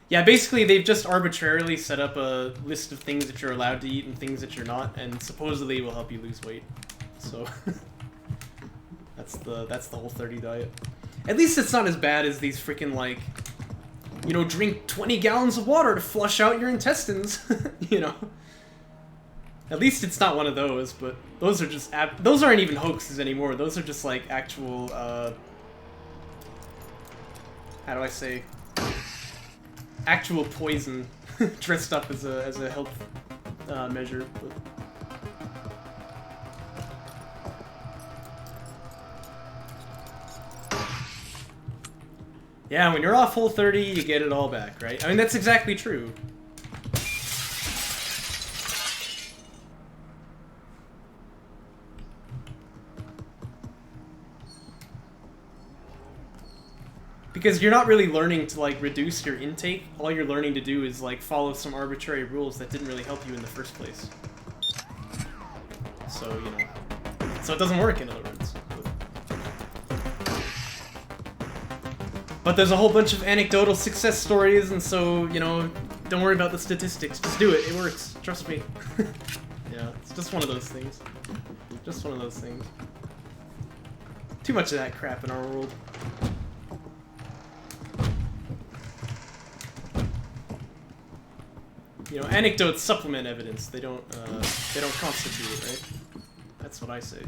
Yeah, basically they've just arbitrarily set up a list of things that you're allowed to eat and things that you're not, and supposedly will help you lose weight. So that's the whole 30 diet. At least it's not as bad as these freaking, like, you know, drink 20 gallons of water to flush out your intestines, you know. At least it's not one of those, but those are just those aren't even hoaxes anymore. Those are just like actual how do I say, actual poison dressed up as a health measure. But... yeah, when you're off Whole 30, you get it all back, right? I mean, that's exactly true. Because you're not really learning to, like, reduce your intake. All you're learning to do is, like, follow some arbitrary rules that didn't really help you in the first place. So, you know. So it doesn't work, in other words. But there's a whole bunch of anecdotal success stories, and so, you know, don't worry about the statistics. Just do it. It works. Trust me. Yeah, it's just one of those things. Just one of those things. Too much of that crap in our world. You know, anecdotes supplement evidence. They don't constitute it, right? That's what I say.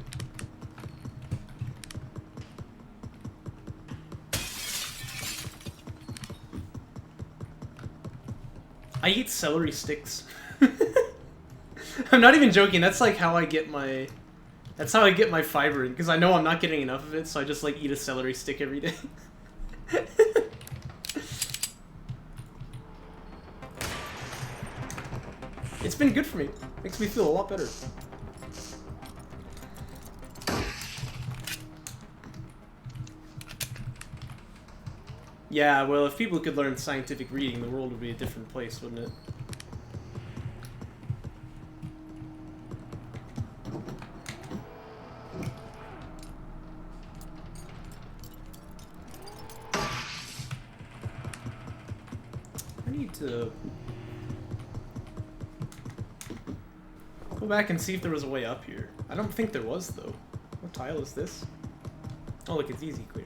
I eat celery sticks. I'm not even joking. That's like how I get my... that's how I get my fiber in, because I know I'm not getting enough of it, so I just like eat a celery stick every day. It's been good for me. Makes me feel a lot better. Yeah, well, if people could learn scientific reading, the world would be a different place, wouldn't it? I need to go back and see if there was a way up here. I don't think there was, though. What tile is this? Oh, look, it's easy clear.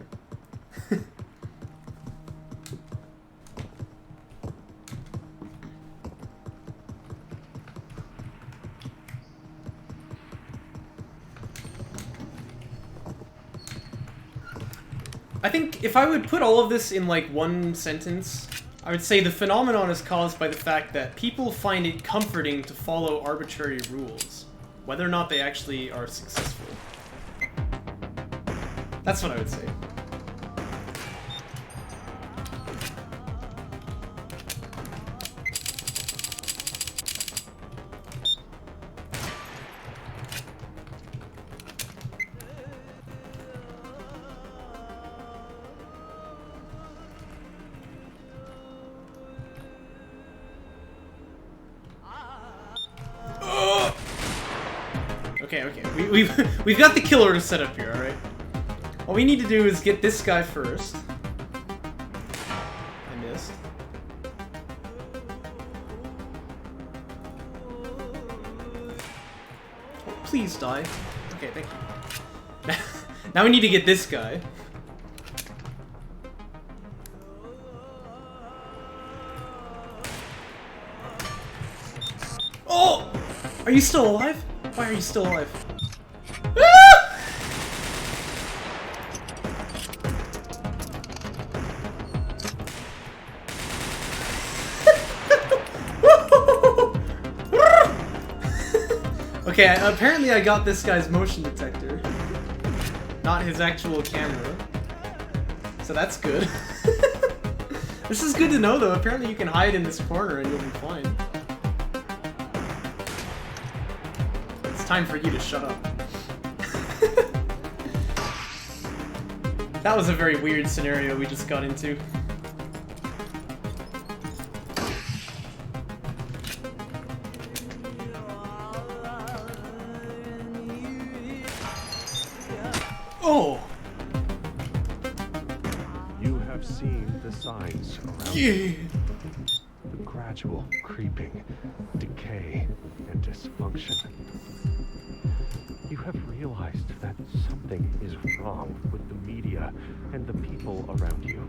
I think if I would put all of this in, like, one sentence, I would say the phenomenon is caused by the fact that people find it comforting to follow arbitrary rules, whether or not they actually are successful. That's what I would say. Okay. We've got the killer to set up here, alright? All we need to do is get this guy first. I missed. Oh, please die. Okay, thank you. Now we need to get this guy. Oh! Are you still alive? Why are you still alive? Ah! Okay, apparently I got this guy's motion detector. Not his actual camera. So that's good. This is good to know, though. Apparently you can hide in this corner and you'll be fine. It's time for you to shut up. That was a very weird scenario we just got into. Oh! have seen the signs around Yeah. you. The gradual creeping, decay, and dysfunction. You have realized that something is wrong with the media and the people around you.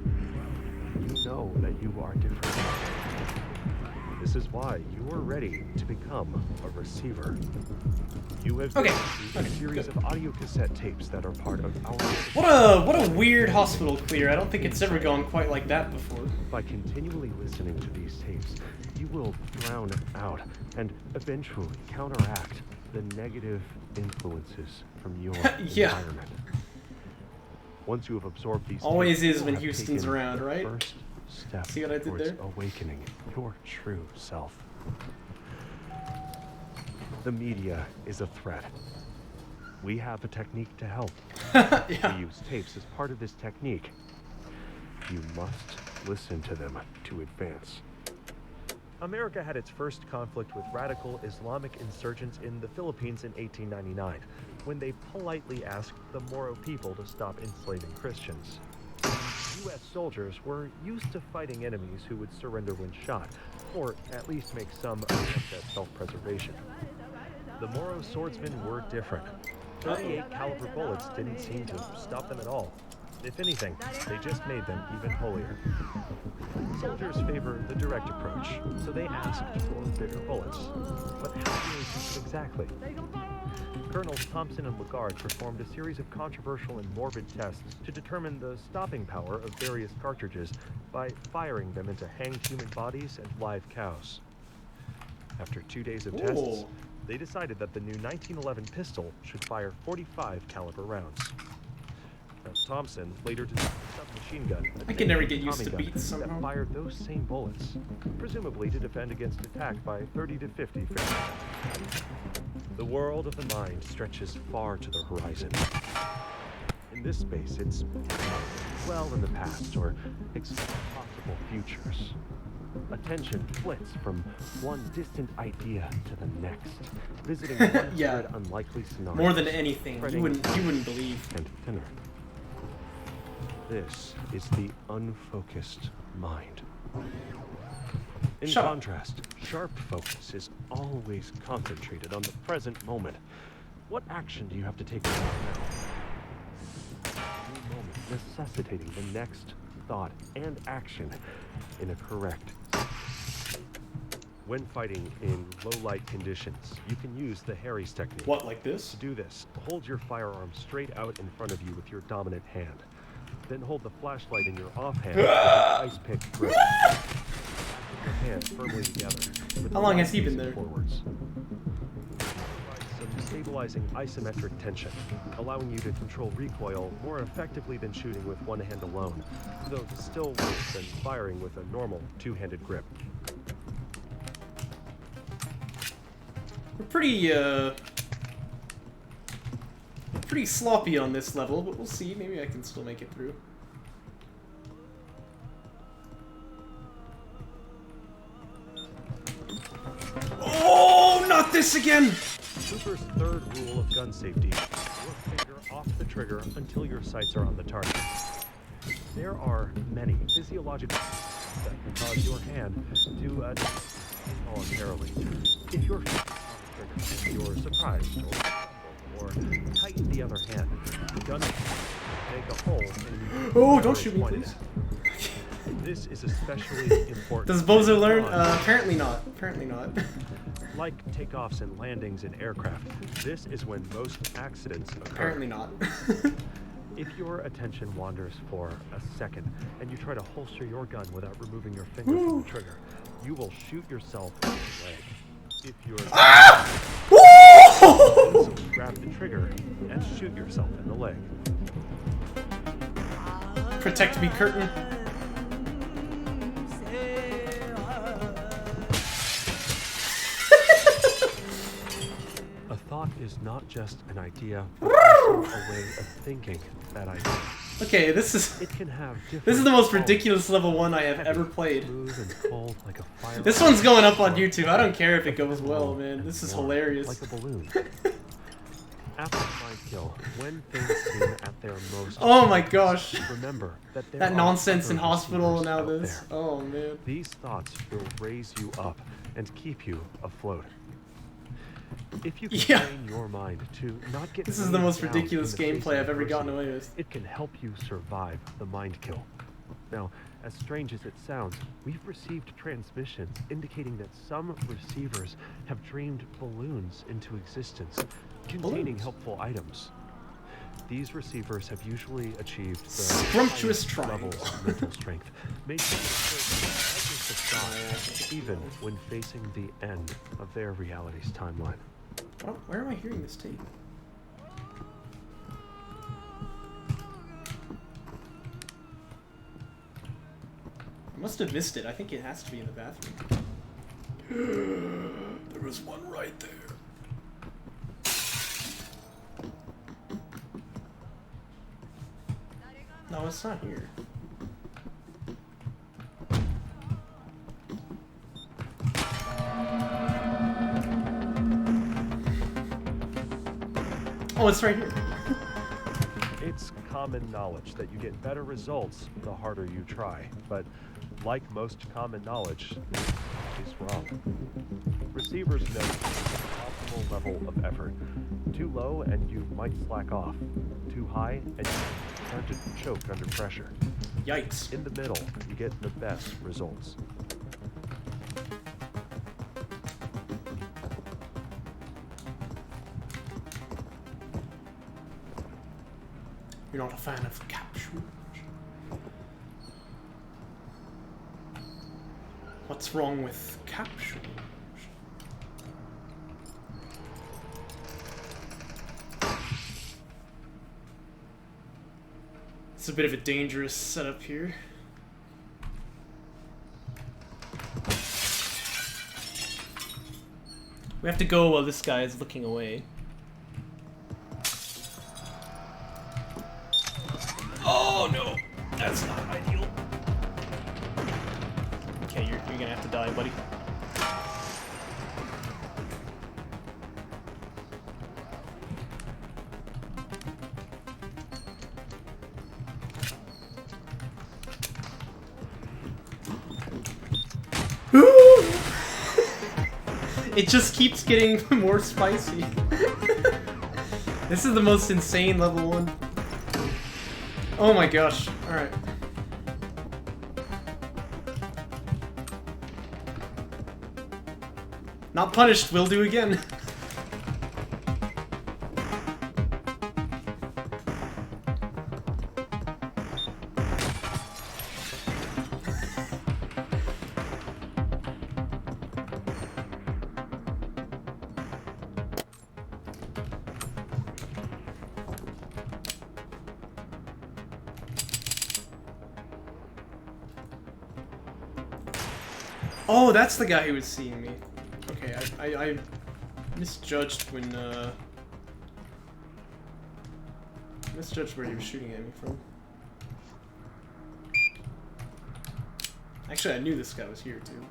You know that you are different. This is why you are ready to become a receiver. You have been through a series of audio cassette tapes that are part of our... What a weird hospital clear. I don't think it's ever gone quite like that before. By continually listening to these tapes, you will drown out and eventually counteract the negative influences from your environment. Once you have absorbed these always tapes, is you when have Houston's taken around, the right? First step See what I did towards there? awakening your true self. The media is a threat. We have a technique to help. Yeah. We use tapes as part of this technique. You must listen to them to advance. America had its first conflict with radical Islamic insurgents in the Philippines in 1899, when they politely asked the Moro people to stop enslaving Christians. U.S. soldiers were used to fighting enemies who would surrender when shot, or at least make some attempt at self-preservation. The Moro swordsmen were different. 38 caliber bullets didn't seem to stop them at all. If anything, they just made them even holier. Soldiers favor the direct approach, so they asked for bigger bullets. But how do they use them exactly? Colonels Thompson and Lagarde performed a series of controversial and morbid tests to determine the stopping power of various cartridges by firing them into hanged human bodies and live cows. After 2 days of tests, they decided that the new 1911 pistol should fire 45 caliber rounds. Thompson later designed a submachine gun. I can never get used to beats somehow. That fired those same bullets, presumably to defend against attack by 30 to 50. The world of the mind stretches far to the horizon. In this space, it's well in the past or explore possible futures. Attention flits from one distant idea to the next, visiting one unlikely scenarios. More than anything, you wouldn't believe. And thinner. This is the unfocused mind. In contrast, sharp focus is always concentrated on the present moment. What action do you have to take right now? Every moment necessitating the next thought and action in a correct. When fighting in low-light conditions, you can use the Harry's technique. What, like this? To do this, hold your firearm straight out in front of you with your dominant hand. Then hold the flashlight in your offhand with an ice pick grip. Your hands firmly together. How long has he been there? Forwards. Some stabilizing isometric tension, allowing you to control recoil more effectively than shooting with one hand alone, though still worse than firing with a normal two-handed grip. We're pretty sloppy on this level, but we'll see. Maybe I can still make it through. Oh, not this again! Cooper's third rule of gun safety: your finger off the trigger until your sights are on the target. There are many physiological that can cause your hand to involuntarily. If you're on the trigger, you're surprised or tighten the other hand. The gun will make a hole in oh, don't shoot me, please. This is especially important. Does Bozo learn? Apparently not. Apparently not. Like takeoffs and landings in aircraft, this is when most accidents occur. Apparently not. If your attention wanders for a second and you try to holster your gun without removing your finger from the trigger, you will shoot yourself in the leg. If you're so grab the trigger and shoot yourself in the leg. Protect me, curtain. A thought is not just an idea, but also a way of thinking that idea. Okay, this is This the most ridiculous level 1 I have ever played. Cold, like a This one's going up on YouTube. I don't care if it goes well, man. This is hilarious. Like a balloon. After the mind kill, when things seem at their most Oh my gosh. remember that there That are nonsense in other hospital receivers now out this. there. Oh man. These thoughts will raise you up and keep you afloat. If you can Yeah. train your mind to not get This is the weighed most down ridiculous in the face gameplay of I've ever gotten adversity, away with. it can help you survive the mind kill. Now, as strange as it sounds, we've received transmissions indicating that some receivers have dreamed balloons into existence, containing Balloons? helpful items. These receivers have usually achieved the Scrumptious highest levels triangle. of mental strength, making them facade, even when facing the end of their reality's timeline. Oh, where am I hearing this tape? I must have missed it. I think it has to be in the bathroom. There was one right there. No, it's not here. Oh, it's right here. It's common knowledge that you get better results the harder you try, but like most common knowledge, is wrong. Receivers know the optimal level of effort. Too low and you might slack off. Too high and you start to choke under pressure. Yikes. In the middle, you get the best results. You're not a fan of capsules. What's wrong with capsules? It's a bit of a dangerous setup here. We have to go while this guy is looking away. Oh no! That's not ideal. Okay, you're gonna have to die, buddy. It just keeps getting more spicy. This is the most insane level 1. Oh my gosh. Alright. Not punished, will do again. Oh, that's the guy who was seeing me. Okay, I misjudged when, misjudged where he was shooting at me from. Actually, I knew this guy was here, too.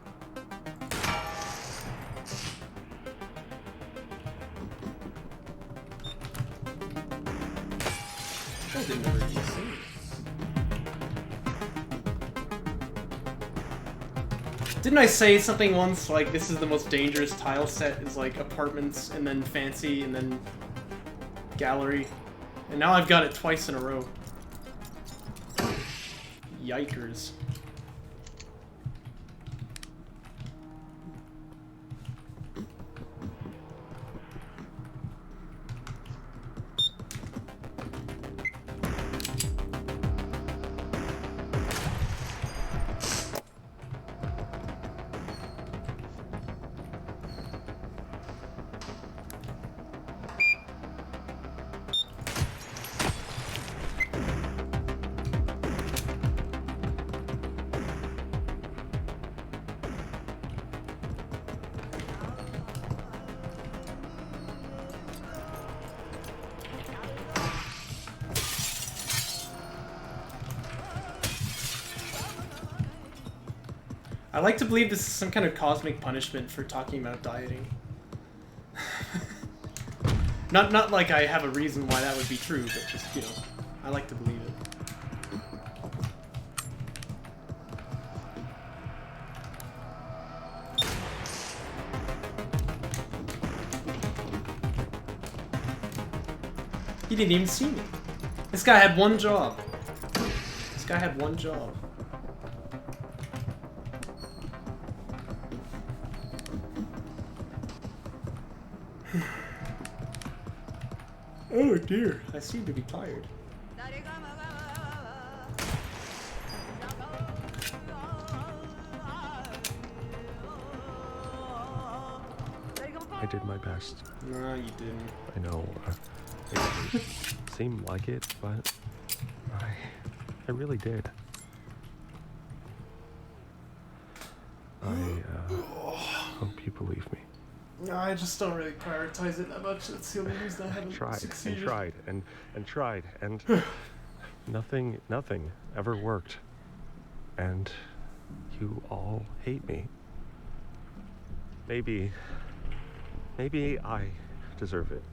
I didn't ever even see it. Didn't I say something once, like, this is the most dangerous tile set, is like apartments, and then fancy, and then gallery. And now I've got it twice in a row. Yikers. I like to believe this is some kind of cosmic punishment for talking about dieting. Not like I have a reason why that would be true, but just, you know, I like to believe it. He didn't even see me. This guy had one job. This guy had one job. Oh dear, I seem to be tired. I did my best. No, you didn't. I know. It didn't seem like it, but I really did. I hope you believe me. No, I just don't really prioritize it that much. That's the only reason I haven't succeeded. And tried, and nothing ever worked. And you all hate me. Maybe I deserve it.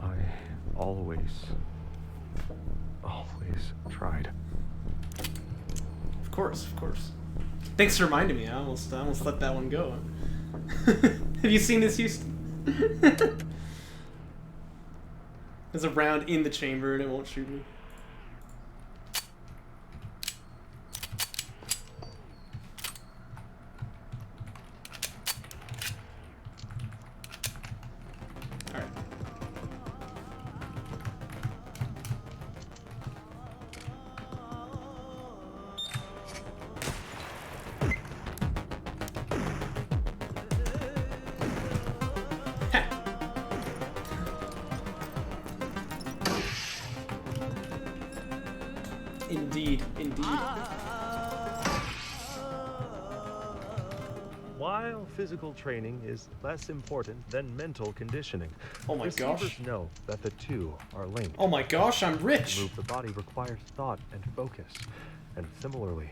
I always tried. Of course. Thanks for reminding me. I almost let that one go. Have you seen this, Houston? There's a round in the chamber and it won't shoot me. Indeed. While physical training is less important than mental conditioning, oh my gosh, receivers know that the two are linked. Oh my gosh, I'm rich. To move the body requires thought and focus, and similarly,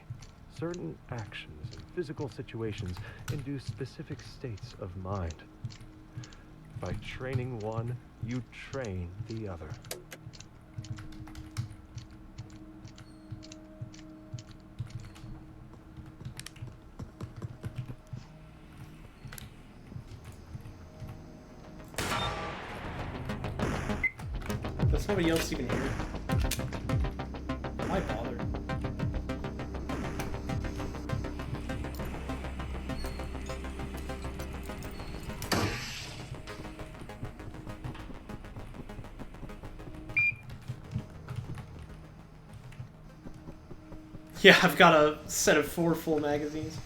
certain actions in physical situations induce specific states of mind. By training one, you train the other. There's nobody else even here. Why bother? Yeah, I've got a set of 4 full magazines.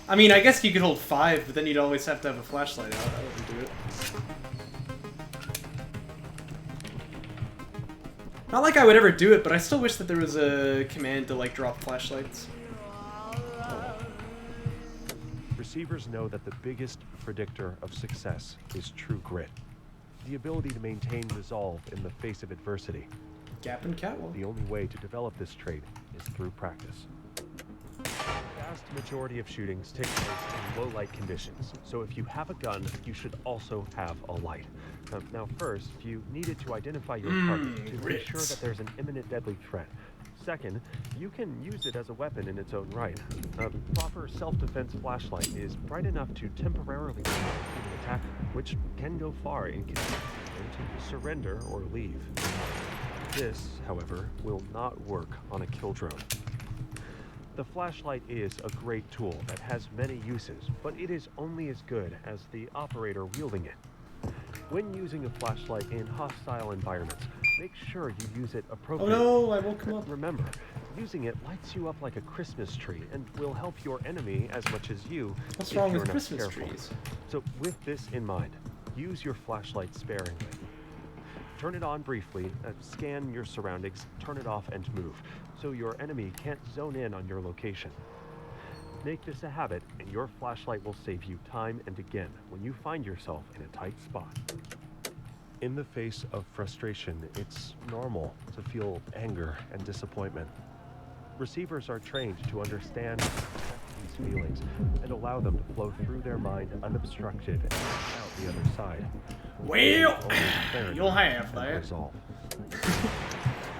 I mean, I guess you could hold 5, but then you'd always have to have a flashlight out. I wouldn't do it. Not like I would ever do it, but I still wish that there was a command to, like, drop flashlights. Receivers know that the biggest predictor of success is true grit. The ability to maintain resolve in the face of adversity. Gap and catwalk. The only way to develop this trait is through practice. The vast majority of shootings take place in low-light conditions, so if you have a gun, you should also have a light. Now first, you needed to identify your target to ensure that there's an imminent deadly threat. Second, you can use it as a weapon in its own right. A proper self-defense flashlight is bright enough to temporarily stop an attack, which can go far in convincing them to surrender or leave. This, however, will not work on a kill drone. The flashlight is a great tool that has many uses, but it is only as good as the operator wielding it. When using a flashlight in hostile environments, make sure you use it appropriately. Oh no, I woke him up. Remember, using it lights you up like a Christmas tree and will help your enemy as much as you. What's wrong with Christmas trees? So with this in mind, use your flashlight sparingly. Turn it on briefly, scan your surroundings, turn it off and move, so your enemy can't zone in on your location. Make this a habit, and your flashlight will save you time and again when you find yourself in a tight spot. In the face of frustration, it's normal to feel anger and disappointment. Receivers are trained to understand and protect these feelings and allow them to flow through their mind unobstructed and out the other side. Well, Clarity you'll have and that. resolve.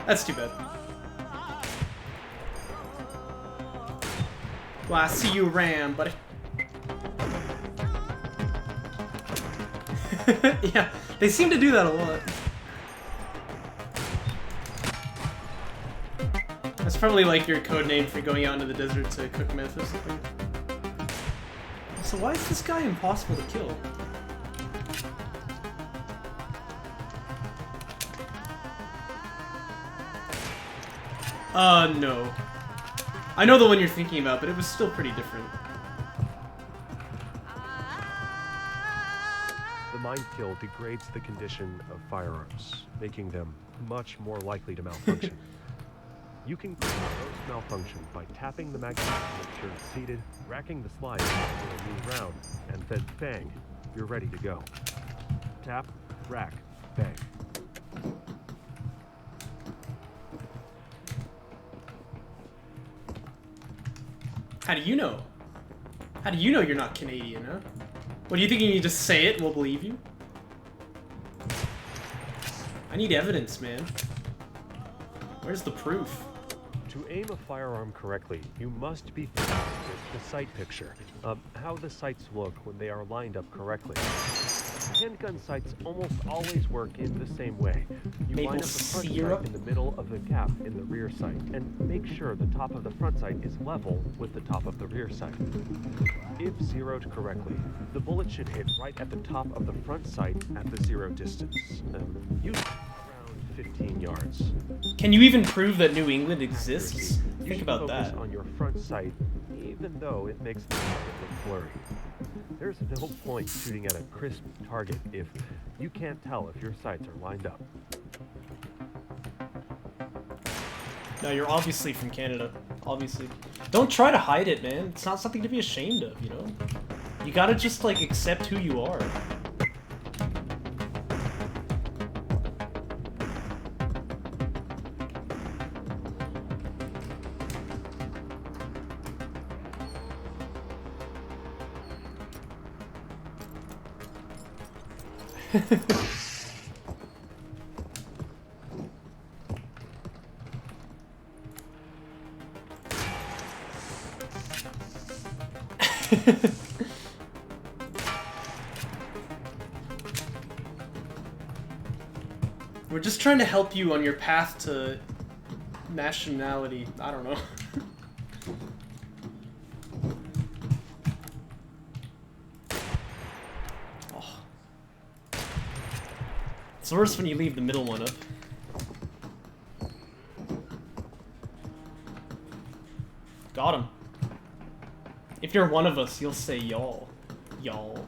That's too bad. Well, I see you ran, buddy. Yeah, they seem to do that a lot. That's probably like your code name for going out into the desert to cook meth or something. So why is this guy impossible to kill? No. I know the one you're thinking about, but it was still pretty different. The mind kill degrades the condition of firearms, making them much more likely to malfunction. You can cure most malfunction by tapping the magazine to make sure it's seated, racking the slide for a new round, and then bang, you're ready to go. Tap, rack, bang. How do you know? How do you know you're not Canadian, huh? What, do you think you can just say it and we'll believe you? I need evidence, man. Where's the proof? To aim a firearm correctly, you must be familiar with the sight picture, how the sights look when they are lined up correctly. Handgun sights almost always work in the same way. You line up the front sight in the middle of the gap in the rear sight, and make sure the top of the front sight is level with the top of the rear sight. If zeroed correctly, the bullet should hit right at the top of the front sight at the zero distance, usually around 15 yards. Can you even prove that New England exists? You Think should about focus that. on your front sight, even though it makes the target look blurry. There's no point shooting at a crisp target if you can't tell if your sights are lined up. No, you're obviously from Canada. Obviously. Don't try to hide it, man. It's not something to be ashamed of, you know? You gotta just, like, accept who you are. We're just trying to help you on your path to nationality. I don't know. Oh. It's worse when you leave the middle one up. Got him. If you're one of us, you'll say y'all. Y'all.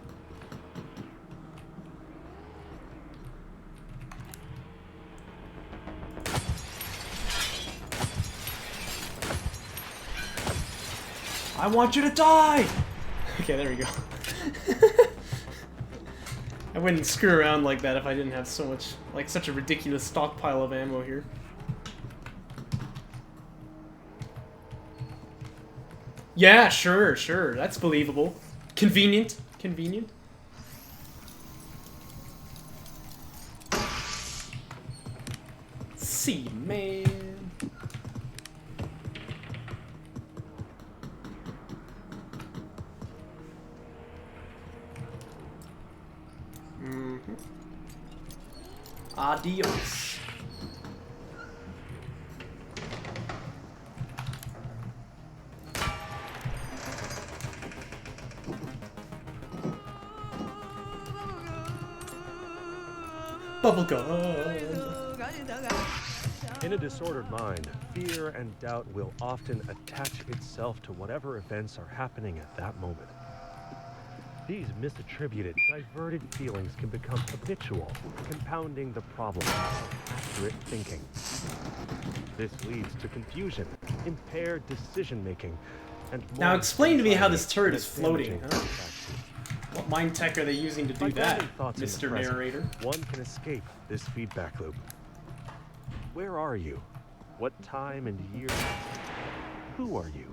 I want you to die! Okay, there we go. I wouldn't screw around like that if I didn't have so much, like, such a ridiculous stockpile of ammo here. Yeah, sure, sure. That's believable. Convenient. Convenient. See, man. Mm-hmm. Adios. Bubblegum. In a disordered mind, fear and doubt will often attach itself to whatever events are happening at that moment. These misattributed, diverted feelings can become habitual, compounding the problem of accurate thinking. This leads to confusion, impaired decision-making, and Now explain to me how this turret is damaging floating, huh? What mind tech are they using to do By that, grounding thoughts in the Mr. present, Narrator? one can escape this feedback loop. Where are you? What time and year? Who are you?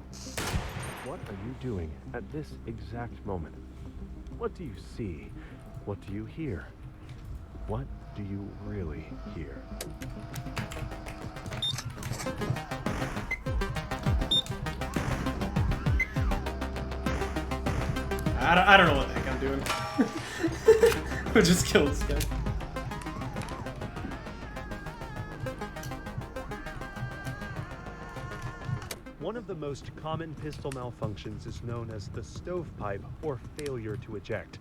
What are you doing at this exact moment? What do you see? What do you hear? What do you really hear? I don't know what the heck I'm doing. We'll just kill this guy. One of the most common pistol malfunctions is known as the stovepipe, or failure to eject.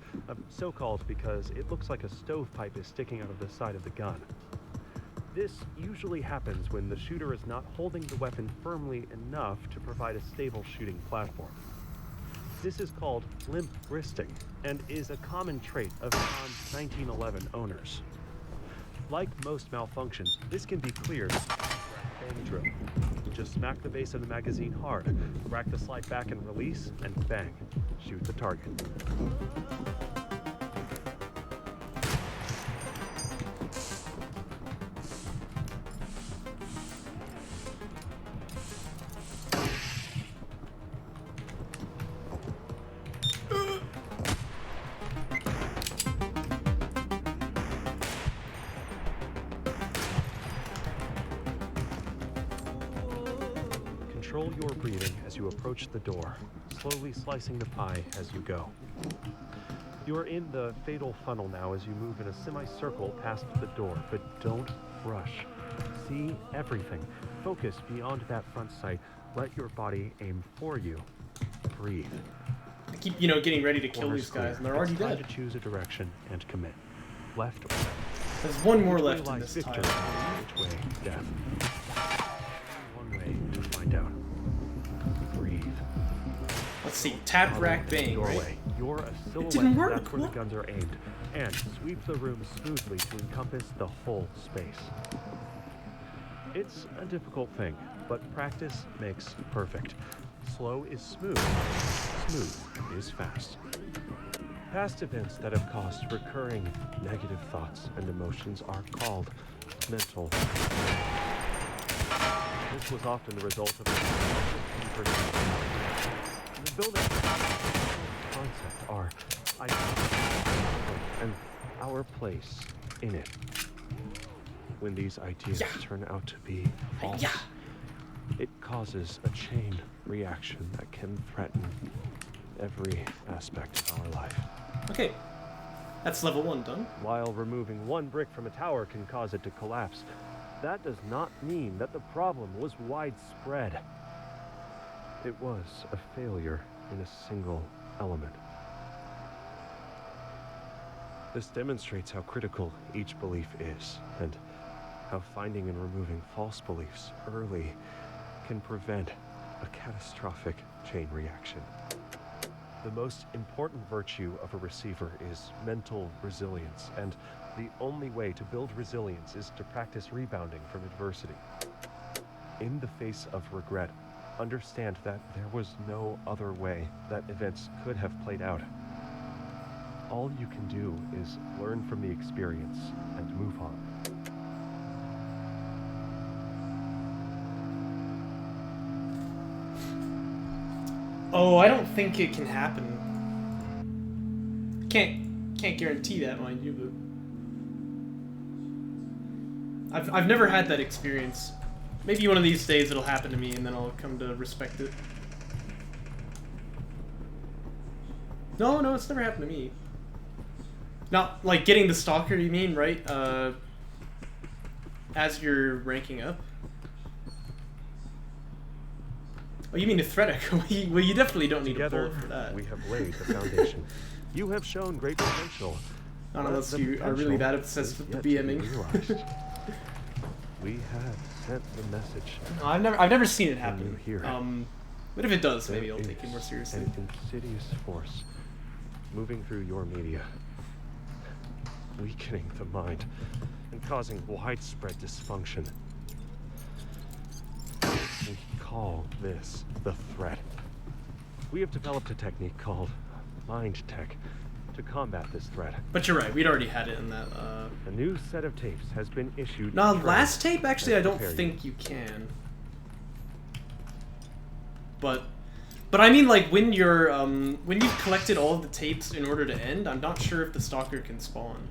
So called because it looks like a stovepipe is sticking out of the side of the gun. This usually happens when the shooter is not holding the weapon firmly enough to provide a stable shooting platform. This is called limp wristing, and is a common trait of non-1911 owners. Like most malfunctions, this can be cleared with a bang drill. Just smack the base of the magazine hard, rack the slide back and release, and bang, shoot the target. Control your breathing as you approach the door, slowly slicing the pie as you go. You are in the fatal funnel now as you move in a semicircle past the door, but don't rush. See everything. Focus beyond that front sight. Let your body aim for you. Breathe. I keep, you know, getting ready to kill Corners these guys, clear. and they're already It's time dead. to choose a direction and commit. Left or right. There's one more Which way left in lies this victory, tile. which way death? One way to find out. Breathe. Let's see, tap, Follow rack, the bang, doorway. right? You're a silhouette. didn't work, That's where what? the guns are aimed. And sweep the room smoothly to encompass the whole space. It's a difficult thing, but practice makes perfect. Slow is smooth. Smooth is fast. Past events that have caused recurring negative thoughts and emotions are called mental. This was often the result of the building concept are identity and our place in it. When these ideas turn out to be false, it causes a chain reaction that can threaten every aspect of our life. Okay, that's level 1 done. While removing one brick from a tower can cause it to collapse, that does not mean that the problem was widespread. It was a failure in a single element. This demonstrates how critical each belief is, and how finding and removing false beliefs early can prevent a catastrophic chain reaction. The most important virtue of a receiver is mental resilience, and the only way to build resilience is to practice rebounding from adversity. In the face of regret, understand that there was no other way that events could have played out. All you can do is learn from the experience and move on. Oh, I don't think it can happen. Can't guarantee that, mind you, but I've never had that experience. Maybe one of these days it'll happen to me, and then I'll come to respect it. No, it's never happened to me. Not like getting the stalker, you mean, right? As you're ranking up. Oh, you mean the threat echo? Well, you definitely don't need Together, a bullet for that. we have laid the foundation. You have shown great potential. I don't know, unless The you are really potential bad obsessed is with the yet to be BMing. realized. We have sent the message. No, I've never seen it Can you happen. hear it? But if it does, maybe There I'll take it is more seriously. An insidious force moving through your media, weakening the mind and causing widespread dysfunction. We call this the threat. We have developed a technique called mind tech to combat this threat. But you're right, we'd already had it in that. A new set of tapes has been issued. No, to train last tape actually I and don't prepare you. think you can. But But I mean, like, when you've collected all of the tapes in order to end, I'm not sure if the stalker can spawn.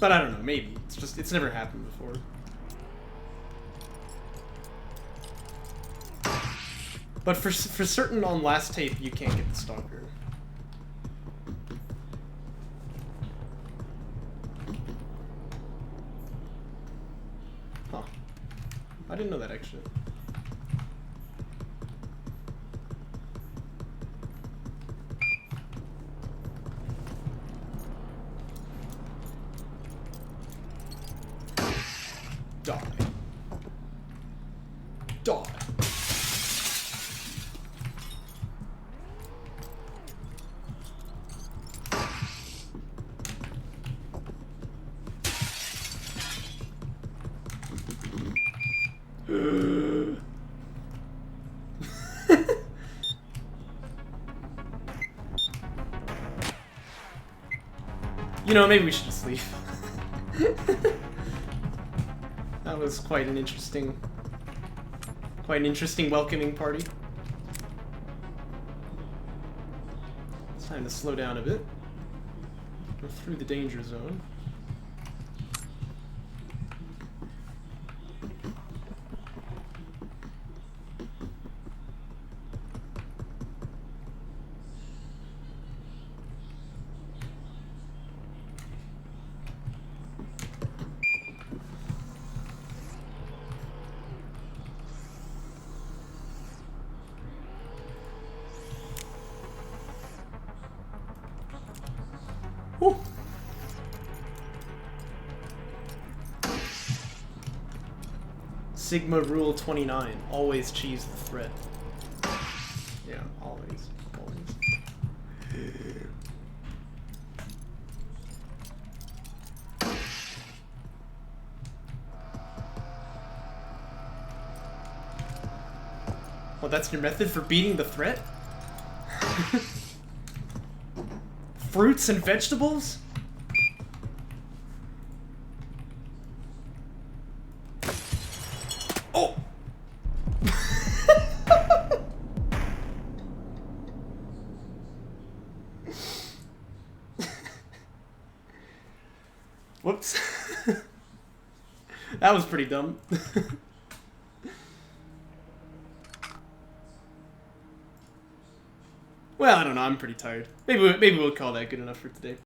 But I don't know, maybe. It's never happened before. But for certain on last tape, you can't get the stalker. Huh. I didn't know that, actually. Die. Die. You know, maybe we should just leave. That was quite an interesting welcoming party. It's time to slow down a bit. We're through the danger zone. Whew. Sigma Rule 29. Always cheese the threat. Yeah, always. Always. Well, that's your method for beating the threat? Fruits and vegetables? Oh! Whoops. That was pretty dumb. Well, I don't know, I'm pretty tired. Maybe we'll call that good enough for today.